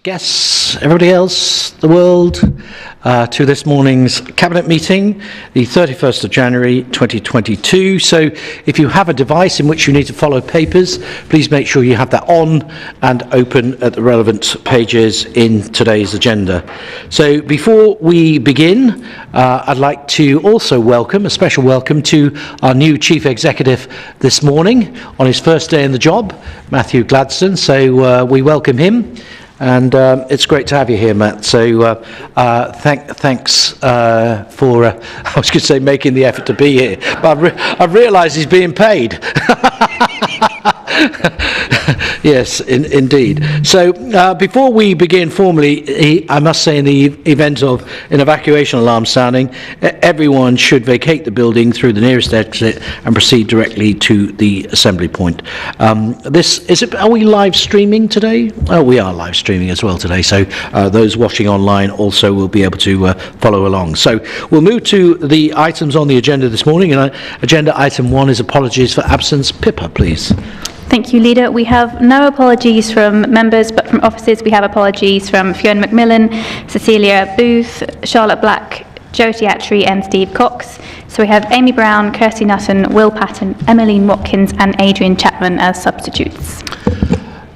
Guests, everybody else, the world, to this morning's Cabinet meeting, the 31st of January 2022. So if you have a device in which you need to follow papers, please make sure you have that on and open at the relevant pages in today's agenda. So before we begin, I'd like to also welcome, a special welcome to our new Chief Executive this morning on his first day in the job, Matthew Gladstone. So we welcome him. And it's great to have you here, Matt. So thanks for, I was going to say, making the effort to be here. But I've realised he's being paid. Yes, indeed. So before we begin formally, I must say in the event of an evacuation alarm sounding, everyone should vacate the building through the nearest exit and proceed directly to the assembly point. Are we live streaming today? Oh, we are live streaming as well today, so those watching online also will be able to follow along. So we'll move to the items on the agenda this morning, and agenda item 1 is apologies for absence. Pippa, please. Thank you, Leader. We have no apologies from members, but from officers we have apologies from Fiona McMillan, Cecilia Booth, Charlotte Black, Jyoti Attry and Steve Cox. So we have Amy Brown, Kirsty Nutton, Will Patton, Emmeline Watkins and Adrian Chapman as substitutes.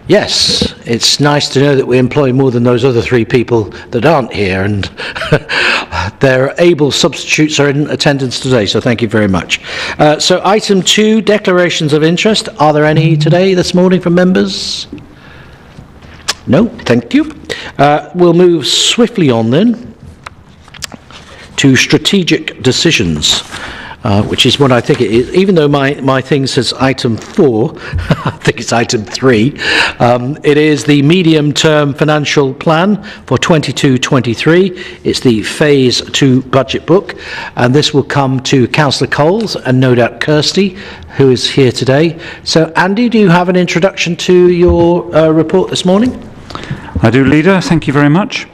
Yes, it's nice to know that we employ more than those other 3 people that aren't here, and their able substitutes are in attendance today, so thank you very much. So item 2, declarations of interest. Are there any today, this morning, from members? No, thank you. We'll move swiftly on then to strategic decisions. Which is what I think it is. Even though my thing says item 4, I think it's item 3. It is the medium-term financial plan for 22-23. It's the phase 2 budget book, and this will come to Councillor Coles and no doubt Kirsty, who is here today. So, Andy, do you have an introduction to your report this morning? I do, Leader. Thank you very much.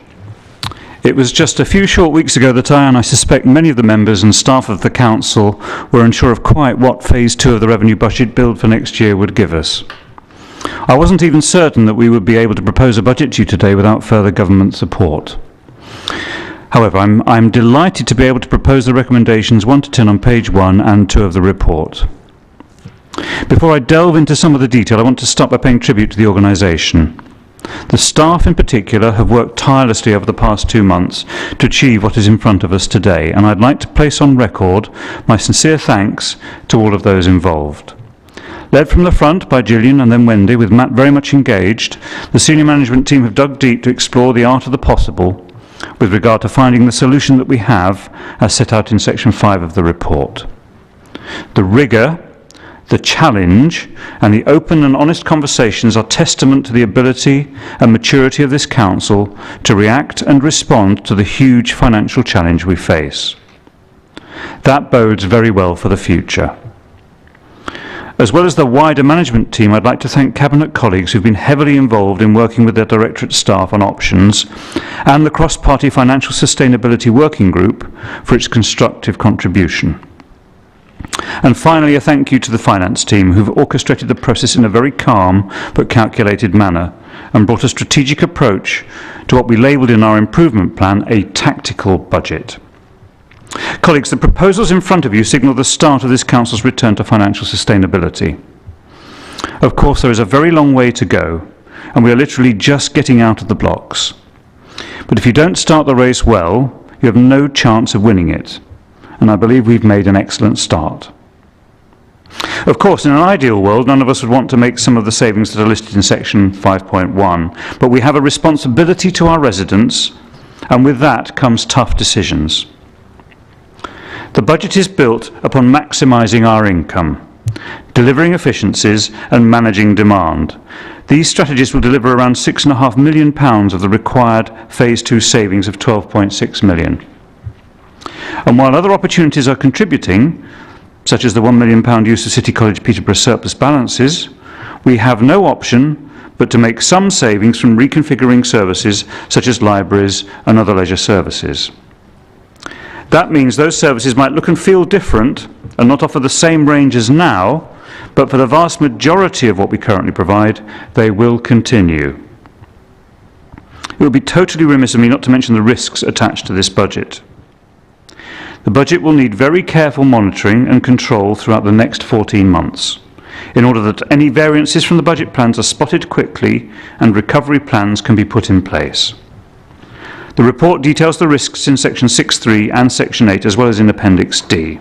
It was just a few short weeks ago that I suspect many of the members and staff of the Council were unsure of quite what Phase 2 of the revenue budget build for next year would give us. I wasn't even certain that we would be able to propose a budget to you today without further government support. However, I'm delighted to be able to propose the recommendations 1 to 10 on page 1 and 2 of the report. Before I delve into some of the detail, I want to start by paying tribute to the organisation. The staff in particular have worked tirelessly over the past 2 months to achieve what is in front of us today, and I'd like to place on record my sincere thanks to all of those involved. Led from the front by Gillian and then Wendy, with Matt very much engaged, the senior management team have dug deep to explore the art of the possible with regard to finding the solution that we have as set out in section 5 of the report. The rigour, the challenge and the open and honest conversations are testament to the ability and maturity of this Council to react and respond to the huge financial challenge we face. That bodes very well for the future. As well as the wider management team, I'd like to thank Cabinet colleagues who've been heavily involved in working with their Directorate staff on options, and the Cross-Party Financial Sustainability Working Group for its constructive contribution. And finally, a thank you to the finance team who've orchestrated the process in a very calm but calculated manner and brought a strategic approach to what we labelled in our improvement plan a tactical budget. Colleagues, the proposals in front of you signal the start of this Council's return to financial sustainability. Of course, there is a very long way to go, and we are literally just getting out of the blocks. But if you don't start the race well, you have no chance of winning it. And I believe we've made an excellent start. Of course, in an ideal world, none of us would want to make some of the savings that are listed in section 5.1, but we have a responsibility to our residents, and with that comes tough decisions. The budget is built upon maximising our income, delivering efficiencies and managing demand. These strategies will deliver around £6.5 million of the required Phase 2 savings of £12.6 million. And while other opportunities are contributing, such as the £1 million use of City College Peterborough surplus balances, we have no option but to make some savings from reconfiguring services such as libraries and other leisure services. That means those services might look and feel different and not offer the same range as now, but for the vast majority of what we currently provide, they will continue. It would be totally remiss of me not to mention the risks attached to this budget. The budget will need very careful monitoring and control throughout the next 14 months, in order that any variances from the budget plans are spotted quickly and recovery plans can be put in place. The report details the risks in Section 6.3 and Section 8, as well as in Appendix D.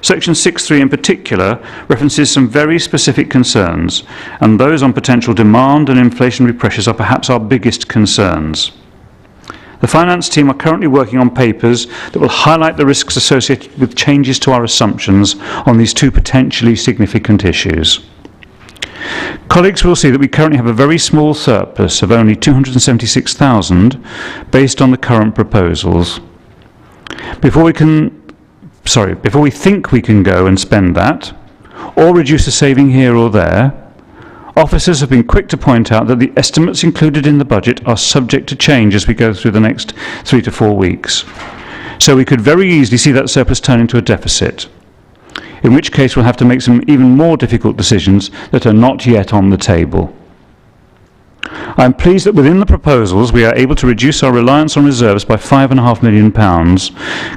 Section 6.3 in particular references some very specific concerns, and those on potential demand and inflationary pressures are perhaps our biggest concerns. The finance team are currently working on papers that will highlight the risks associated with changes to our assumptions on these two potentially significant issues. Colleagues will see that we currently have a very small surplus of only 276,000 based on the current proposals. Before we think we can go and spend that, or reduce a saving here or there, officers have been quick to point out that the estimates included in the budget are subject to change as we go through the next 3 to 4 weeks. So we could very easily see that surplus turn into a deficit, in which case we'll have to make some even more difficult decisions that are not yet on the table. I'm pleased that within the proposals we are able to reduce our reliance on reserves by £5.5 million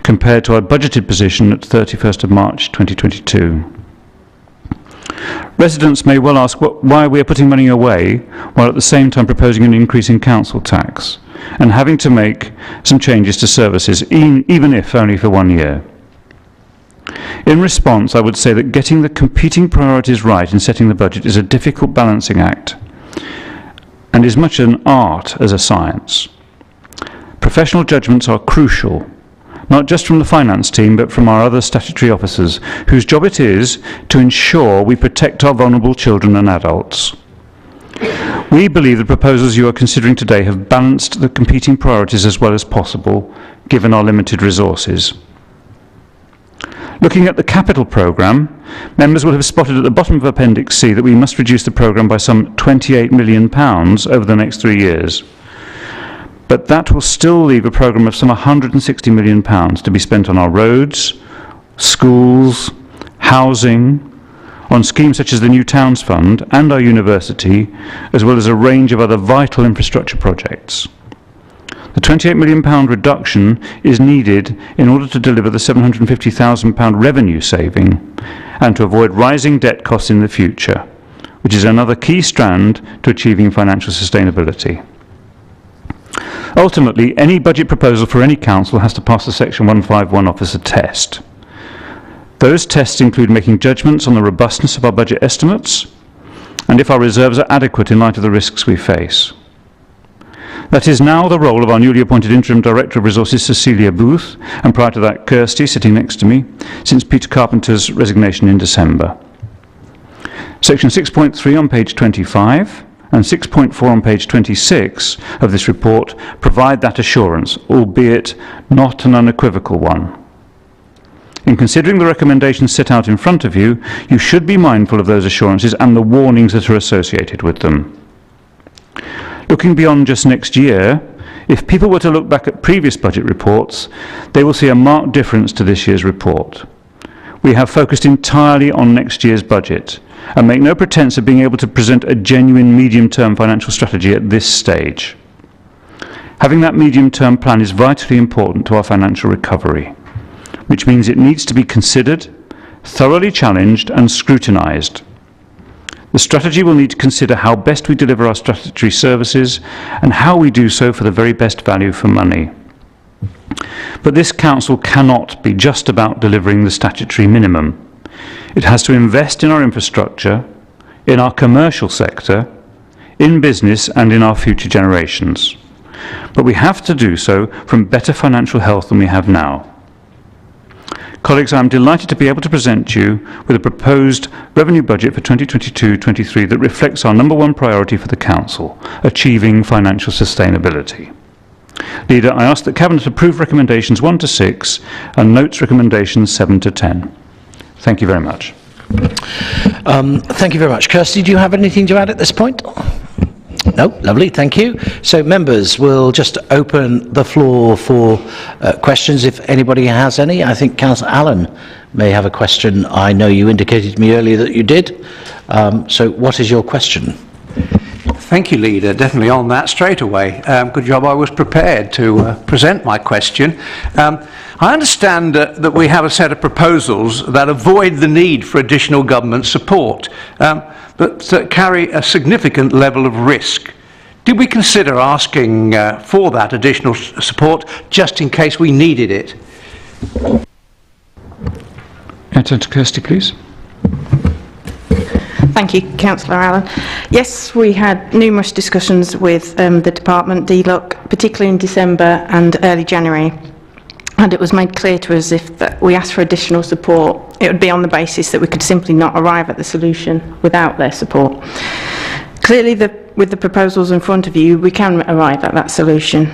compared to our budgeted position at 31st of March 2022. Residents may well ask why we are putting money away while at the same time proposing an increase in council tax and having to make some changes to services, even if only for 1 year. In response, I would say that getting the competing priorities right in setting the budget is a difficult balancing act and is much an art as a science. Professional judgments are crucial, not just from the finance team, but from our other statutory officers, whose job it is to ensure we protect our vulnerable children and adults. We believe the proposals you are considering today have balanced the competing priorities as well as possible, given our limited resources. Looking at the capital programme, members will have spotted at the bottom of Appendix C that we must reduce the programme by some £28 million over the next 3 years. But that will still leave a programme of some £160 million to be spent on our roads, schools, housing, on schemes such as the New Towns Fund and our university, as well as a range of other vital infrastructure projects. The £28 million reduction is needed in order to deliver the £750,000 revenue saving and to avoid rising debt costs in the future, which is another key strand to achieving financial sustainability. Ultimately, any budget proposal for any council has to pass the Section 151 officer test. Those tests include making judgments on the robustness of our budget estimates and if our reserves are adequate in light of the risks we face. That is now the role of our newly appointed Interim Director of Resources, Cecilia Booth, and prior to that, Kirsty, sitting next to me, since Peter Carpenter's resignation in December. Section 6.3 on page 25 and 6.4 on page 26 of this report provide that assurance, albeit not an unequivocal one. In considering the recommendations set out in front of you, you should be mindful of those assurances and the warnings that are associated with them. Looking beyond just next year, if people were to look back at previous budget reports, they will see a marked difference to this year's report. We have focused entirely on next year's budget and make no pretense of being able to present a genuine medium-term financial strategy at this stage. Having that medium-term plan is vitally important to our financial recovery, which means it needs to be considered, thoroughly challenged and scrutinised. The strategy will need to consider how best we deliver our statutory services and how we do so for the very best value for money. But this council cannot be just about delivering the statutory minimum. It has to invest in our infrastructure, in our commercial sector, in business and in our future generations. But we have to do so from better financial health than we have now. Colleagues, I am delighted to be able to present you with a proposed revenue budget for 2022-23 that reflects our number one priority for the Council, achieving financial sustainability. Leader, I ask that Cabinet approve recommendations 1 to 6 and notes recommendations 7 to 10. Thank you very much. Thank you very much. Kirsty, do you have anything to add at this point? No, lovely, thank you. So members, we'll just open the floor for questions if anybody has any. I think Councillor Allen may have a question. I know you indicated to me earlier that you did. So what is your question? Thank you, Leader. Definitely on that straight away. Good job. I was prepared to present my question. I understand that we have a set of proposals that avoid the need for additional government support, but carry a significant level of risk. Did we consider asking for that additional support just in case we needed it? Turn to Kirsty, please. Thank you, Councillor Allen. Yes, we had numerous discussions with the department, DLUC, particularly in December and early January, and it was made clear to us if we asked for additional support, it would be on the basis that we could simply not arrive at the solution without their support. Clearly, with the proposals in front of you, we can arrive at that solution.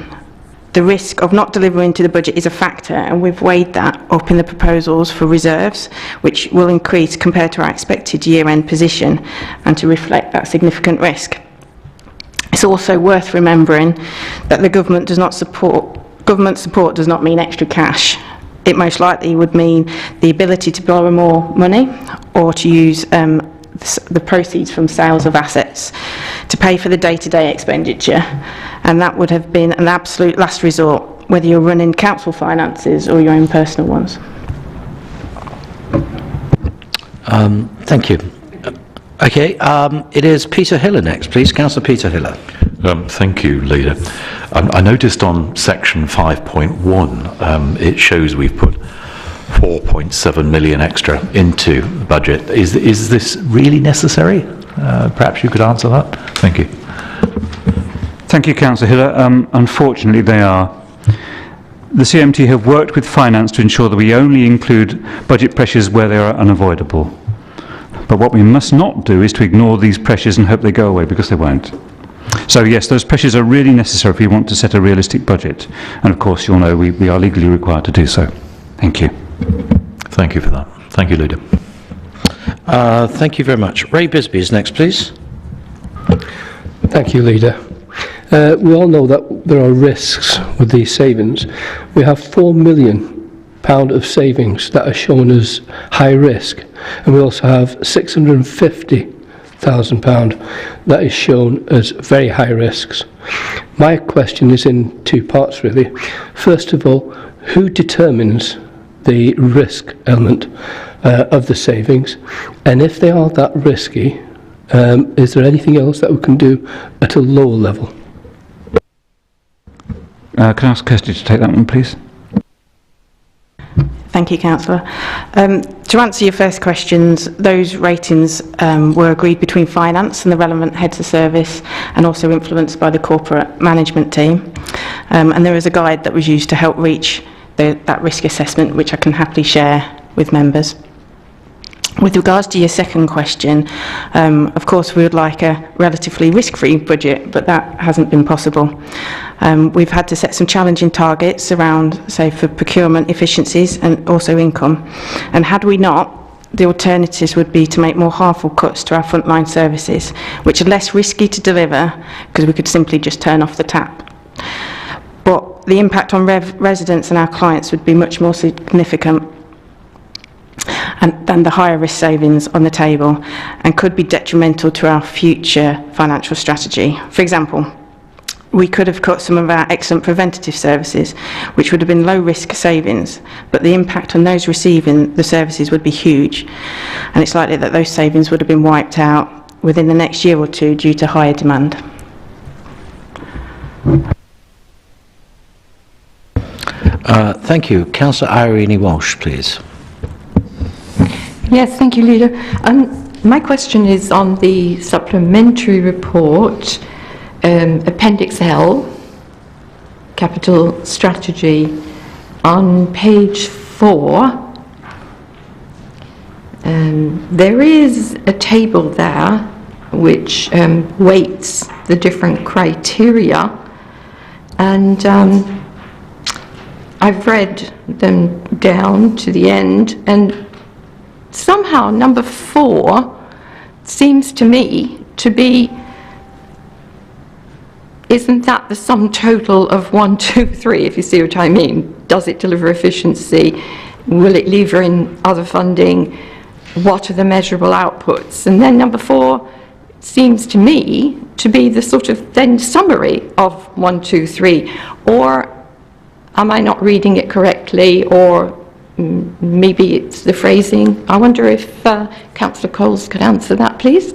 The risk of not delivering to the budget is a factor, and we've weighed that up in the proposals for reserves, which will increase compared to our expected year-end position and to reflect that significant risk. It's also worth remembering that the government support does not mean extra cash. It most likely would mean the ability to borrow more money or to use the proceeds from sales of assets to pay for the day-to-day expenditure, and that would have been an absolute last resort, whether you're running council finances or your own personal ones. Thank you. Okay, it is Peter Hiller next, please. Councillor Peter Hiller. Thank you, Leader. I noticed on section 5.1 it shows we've put 4.7 million extra into the budget. Is this really necessary? Perhaps you could answer that. Thank you. Thank you, Councillor Hiller. Unfortunately, they are. The CMT have worked with finance to ensure that we only include budget pressures where they are unavoidable. But what we must not do is to ignore these pressures and hope they go away, because they won't. So yes, those pressures are really necessary if we want to set a realistic budget. And of course, you'll know we are legally required to do so. Thank you. Thank you for that. Thank you, Leader. Thank you very much. Ray Bisbee is next, please. Thank you, Leader. We all know that there are risks with these savings. We have £4 million of savings that are shown as high risk, and we also have £650,000 that is shown as very high risks. My question is in two parts, really. First of all, who determines the risk element of the savings, and if they are that risky, is there anything else that we can do at a lower level? Can I ask Kirsty to take that one, please? Thank you, Councillor. To answer your first questions, those ratings were agreed between finance and the relevant heads of service, and also influenced by the corporate management team. And there is a guide that was used to help reach that risk assessment, which I can happily share with members. With regards to your second question, of course we would like a relatively risk-free budget, but that hasn't been possible. We've had to set some challenging targets around, say, for procurement efficiencies and also income. And had we not, the alternatives would be to make more harmful cuts to our frontline services, which are less risky to deliver because we could simply just turn off the tap. But the impact on residents and our clients would be much more significant than the higher risk savings on the table, and could be detrimental to our future financial strategy. For example, we could have cut some of our excellent preventative services, which would have been low risk savings, but the impact on those receiving the services would be huge, and it's likely that those savings would have been wiped out within the next year or two due to higher demand. Thank you. Councillor Irene Walsh, please. Yes, thank you, Leader. My question is on the supplementary report, Appendix L, Capital Strategy, on page 4. There is a table there which weights the different criteria, and I've read them down to the end, and somehow number 4 seems to me to be, isn't that the sum total of 1, 2, 3, if you see what I mean? Does it deliver efficiency? Will it lever in other funding? What are the measurable outputs? And then number 4 seems to me to be the sort of then summary of 1, 2, 3? Or am I not reading it correctly, or maybe it's the phrasing? I wonder if Councillor Coles could answer that, please.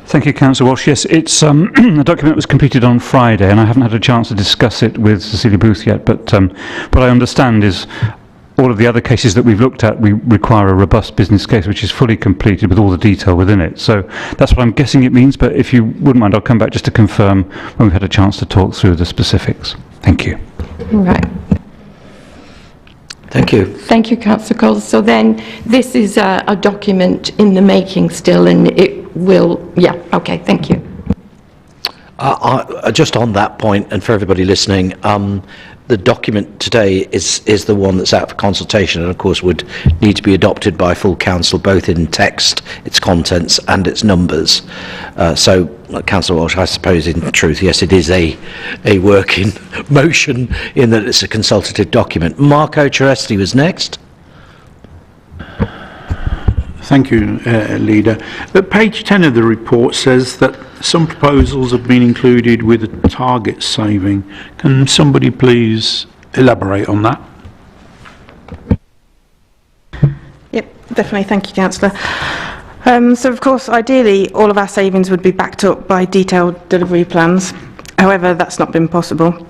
Thank you, Councillor Walsh. Yes, it's the document was completed on Friday, and I haven't had a chance to discuss it with Cecilia Booth yet. But what I understand is all of the other cases that we've looked at, we require a robust business case, which is fully completed with all the detail within it. So that's what I'm guessing it means. But if you wouldn't mind, I'll come back just to confirm when we've had a chance to talk through the specifics. Thank you. Right. Thank you. Thank you, Councillor Coles. So then this is a document in the making still, and it will, yeah, okay, thank you. Just on that point, and for everybody listening, the document today is the one that's out for consultation, and of course would need to be adopted by full council, both in text, its contents and its numbers. So, Councillor Walsh, I suppose in truth, yes, it is a working motion in that it's a consultative document. Marco Teresti was next. Thank you, Leader. Page 10 of the report says that some proposals have been included with a target saving. Can somebody please elaborate on that? Yep, definitely. Thank you, Councillor. So, of course, ideally, all of our savings would be backed up by detailed delivery plans. However, that's not been possible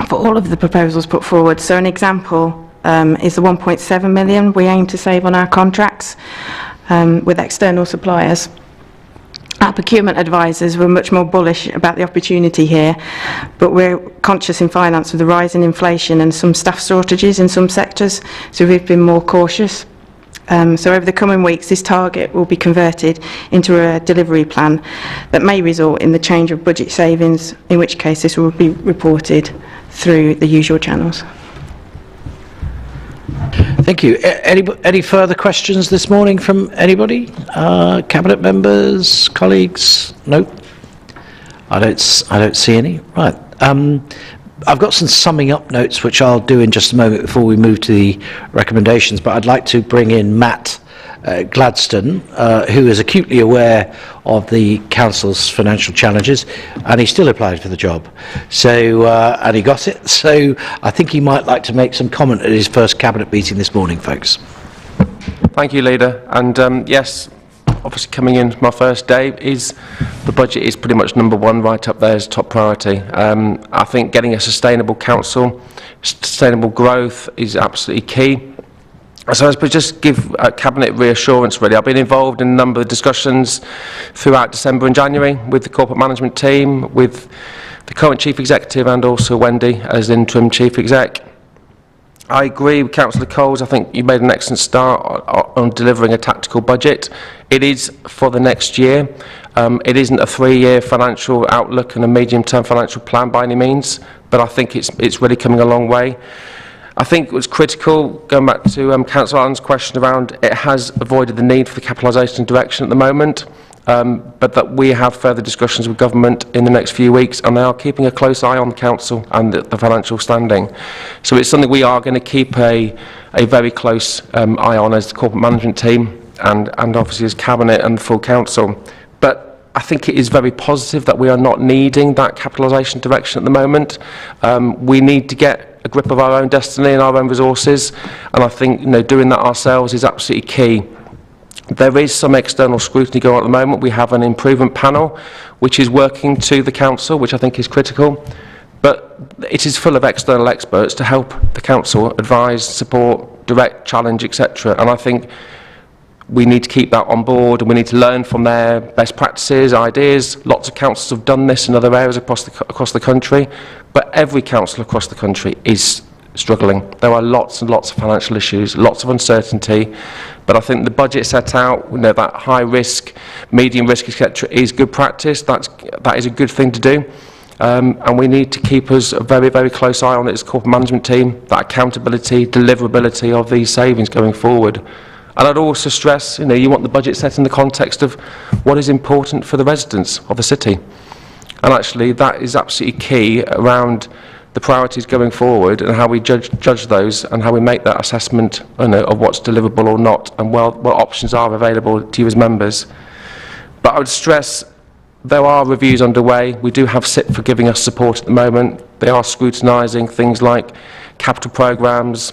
for all of the proposals put forward. So, an example is the 1.7 million we aim to save on our contracts with external suppliers. Our procurement advisors were much more bullish about the opportunity here, but we're conscious in finance of the rise in inflation and some staff shortages in some sectors, so we've been more cautious. So over the coming weeks, this target will be converted into a delivery plan that may result in the change of budget savings, in which case this will be reported through the usual channels. Thank you. Any further questions this morning from anybody? Cabinet members, colleagues? No? I don't see any. Right. I've got some summing up notes which I'll do in just a moment before we move to the recommendations, but I'd like to bring in Matt Gladstone, who is acutely aware of the council's financial challenges, and he still applied for the job. So, and he got it. So I think he might like to make some comment at his first cabinet meeting this morning, folks. Thank you, Leader. And yes, obviously coming in my first day, the budget is pretty much number one, right up there as top priority. I think getting a sustainable council, sustainable growth is absolutely key. So I suppose just give Cabinet reassurance, really. I've been involved in a number of discussions throughout December and January with the corporate management team, with the current Chief Executive and also Wendy as interim Chief Exec. I agree with Councillor Coles. I think you made an excellent start on delivering a tactical budget. It is for the next year. It isn't a 3-year financial outlook and a medium-term financial plan by any means, but I think it's really coming a long way. I think it was critical, going back to Councillor Allen's question around it has avoided the need for the capitalisation direction at the moment, but that we have further discussions with government in the next few weeks, and they are keeping a close eye on the council and the financial standing. So it's something we are going to keep a very close eye on as the corporate management team and obviously as cabinet and the full council. But I think it is very positive that we are not needing that capitalisation direction at the moment. We need to get a grip of our own destiny and our own resources, and I think doing that ourselves is absolutely key. There is some external scrutiny going on at the moment. We have an improvement panel which is working to the council, which I think is critical, but it is full of external experts to help the council advise, support, direct, challenge, etc. And I think we need to keep that on board, and we need to learn from their best practices, ideas. Lots of councils have done this in other areas across the country, but every council across the country is struggling. There are lots and lots of financial issues, lots of uncertainty, but I think the budget set out, that high risk, medium risk, etc., is good practice. That is a good thing to do, and we need to keep us a very, very close eye on it as a corporate management team, that accountability, deliverability of these savings going forward. And I'd also stress, you want the budget set in the context of what is important for the residents of the city. And actually, that is absolutely key around the priorities going forward and how we judge those and how we make that assessment of what's deliverable or not and what options are available to you as members. But I would stress there are reviews underway. We do have SIP for giving us support at the moment. They are scrutinising things like capital programmes,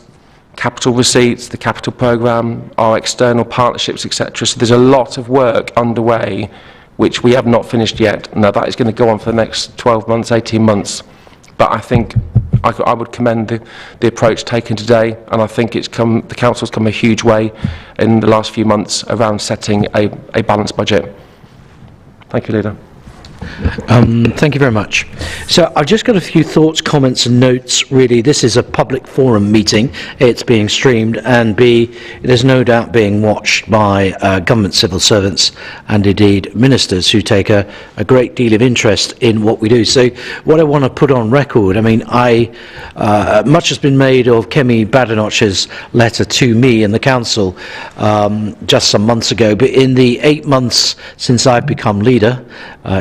capital receipts, the capital programme, our external partnerships, etc. So there's a lot of work underway which we have not finished yet. Now that is going to go on for the next 12 months, 18 months. But I think I would commend the approach taken today, and I think the Council's come a huge way in the last few months around setting a balanced budget. Thank you, Leader. Thank you very much. So I've just got a few thoughts, comments and notes. Really, this is a public forum meeting. It's being streamed, and B, it is no doubt being watched by government civil servants and indeed ministers who take a great deal of interest in what we do. So what I want to put on record, I mean, much has been made of Kemi Badenoch's letter to me and the Council just some months ago, but in the 8 months since I've become leader,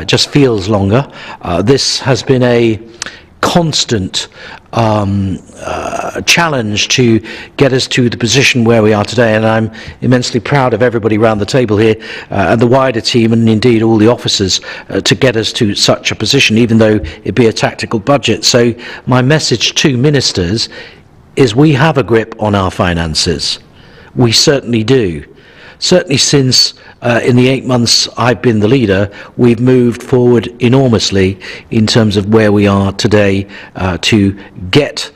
just feels longer. This has been a constant challenge to get us to the position where we are today, and I'm immensely proud of everybody around the table here and the wider team, and indeed all the officers, to get us to such a position, even though it be a tactical budget. So my message to ministers is we have a grip on our finances. We certainly do. Certainly since in the 8 months I've been the leader, we've moved forward enormously in terms of where we are today to get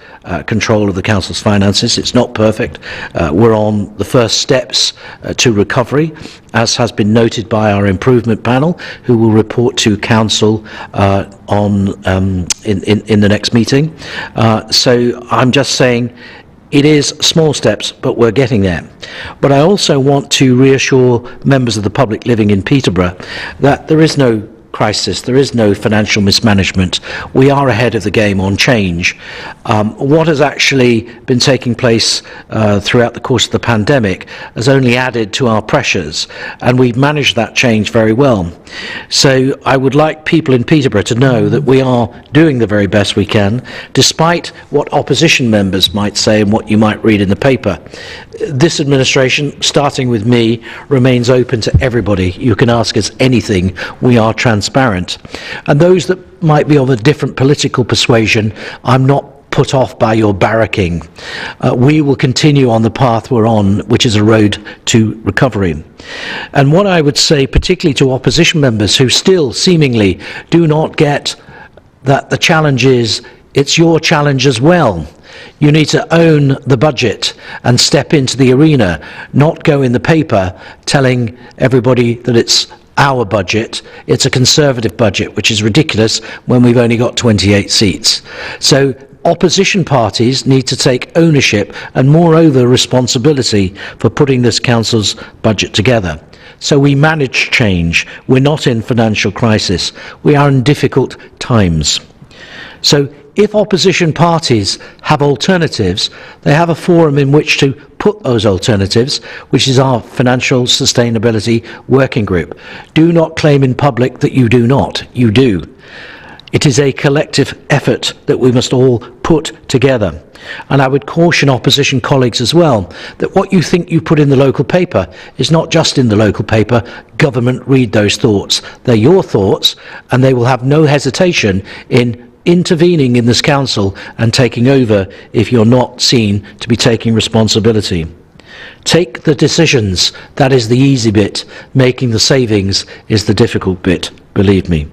control of the Council's finances. It's not perfect. We're on the first steps to recovery, as has been noted by our improvement panel, who will report to Council in the next meeting. So I'm just saying, it is small steps, but we're getting there. But I also want to reassure members of the public living in Peterborough that there is no crisis, there is no financial mismanagement. We are ahead of the game on change. What has actually been taking place throughout the course of the pandemic has only added to our pressures, and we've managed that change very well. So I would like people in Peterborough to know that we are doing the very best we can, despite what opposition members might say and what you might read in the paper. This administration, starting with me, remains open to everybody. You can ask us anything. We are transparent. And those that might be of a different political persuasion, I'm not put off by your barracking. We will continue on the path we're on, which is a road to recovery. And what I would say, particularly to opposition members who still seemingly do not get that the challenge is, it's your challenge as well. You need to own the budget and step into the arena, not go in the paper telling everybody that it's our budget. It's a Conservative budget, which is ridiculous when we've only got 28 seats. So opposition parties need to take ownership and moreover responsibility for putting this Council's budget together. So we manage change. We're not in financial crisis. We are in difficult times. So if opposition parties have alternatives, they have a forum in which to put those alternatives, which is our Financial Sustainability Working Group. Do not claim in public that you do not. You do. It is a collective effort that we must all put together. And I would caution opposition colleagues as well that what you think you put in the local paper is not just in the local paper. Government read those thoughts. They're your thoughts, and they will have no hesitation in intervening in this Council and taking over if you're not seen to be taking responsibility. Take the decisions. That is the easy bit. Making the savings is the difficult bit, believe me.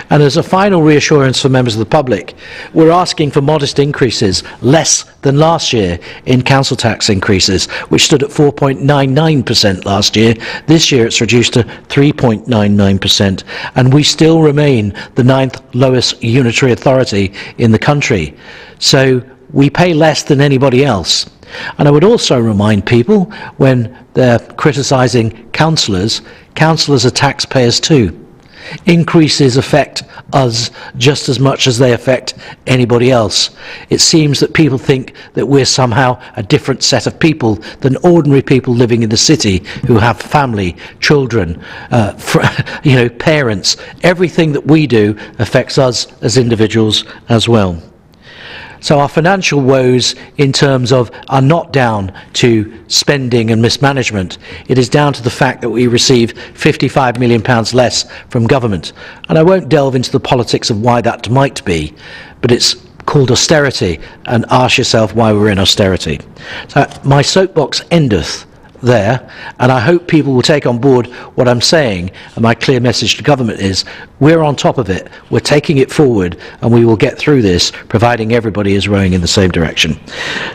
And as a final reassurance for members of the public, we're asking for modest increases, less than last year, in council tax increases, which stood at 4.99% last year. This year it's reduced to 3.99%, and we still remain the 9th lowest unitary authority in the country. So we pay less than anybody else. And I would also remind people, when they're criticising councillors, councillors are taxpayers too. Increases affect us just as much as they affect anybody else. It seems that people think that we're somehow a different set of people than ordinary people living in the city who have family, children, parents. Everything that we do affects us as individuals as well. So our financial woes in terms of are not down to spending and mismanagement. It is down to the fact that we receive £55 million less from government. And I won't delve into the politics of why that might be, but it's called austerity, and ask yourself why we're in austerity. So my soapbox endeth there, and I hope people will take on board what I'm saying, and my clear message to government is we're on top of it, we're taking it forward, and we will get through this providing everybody is rowing in the same direction.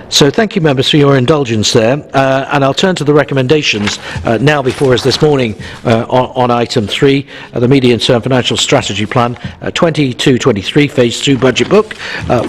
So thank you, members, for your indulgence there, and I'll turn to the recommendations now before us this morning on item 3, the medium-term financial strategy plan 22-23 phase 2 budget book,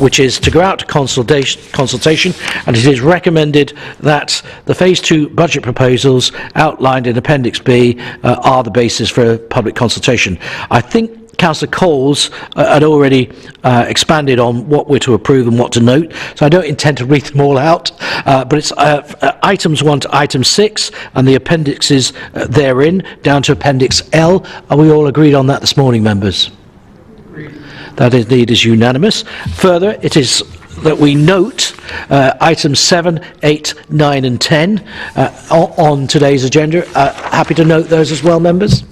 which is to go out to consultation, and it is recommended that the phase 2 budget proposals outlined in Appendix B are the basis for public consultation. I think Councillor Coles had already expanded on what we're to approve and what to note, so I don't intend to read them all out, but it's items 1 to item 6 and the appendixes therein down to Appendix L. Are we all agreed on that this morning, members? That indeed is unanimous. Further, it is that we note items 7, 8, 9 and 10 on today's agenda. Happy to note those as well, members?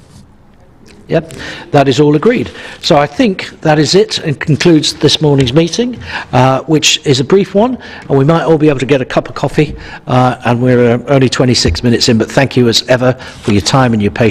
Yep, that is all agreed. So I think that is it and concludes this morning's meeting, which is a brief one, and we might all be able to get a cup of coffee, and we're only 26 minutes in, but thank you as ever for your time and your patience.